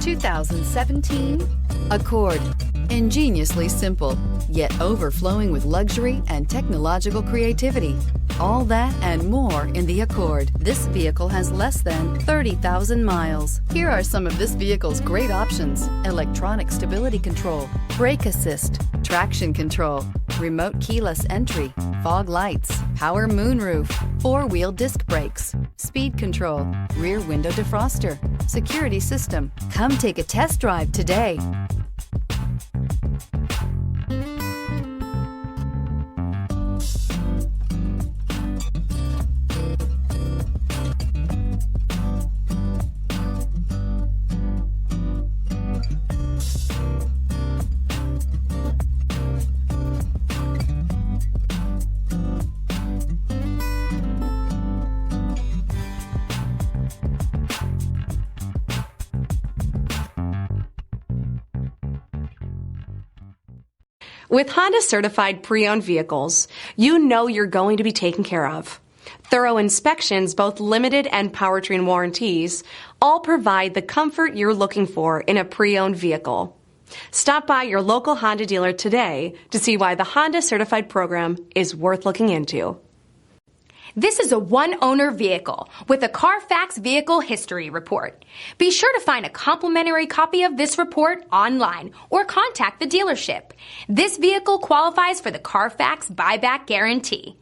2017 Accord. Ingeniously simple, yet overflowing with luxury and technological creativity. All that and more in the Accord. This vehicle has less than 30,000 miles. Here are some of this vehicle's great options: electronic stability control, brake assist, traction control, remote keyless entry, fog lights, power moonroof, four-wheel disc brakes, speed control, rear window defroster, security system. Come take a test drive today. With Honda certified pre-owned vehicles, you know you're going to be taken care of. Thorough inspections, both limited and powertrain warranties, all provide the comfort you're looking for in a pre-owned vehicle. Stop by your local Honda dealer today to see why the Honda certified program is worth looking into. This is a one-owner vehicle with a Carfax Vehicle History Report. Be sure to find a complimentary copy of this report online or contact the dealership. This vehicle qualifies for the Carfax Buyback Guarantee.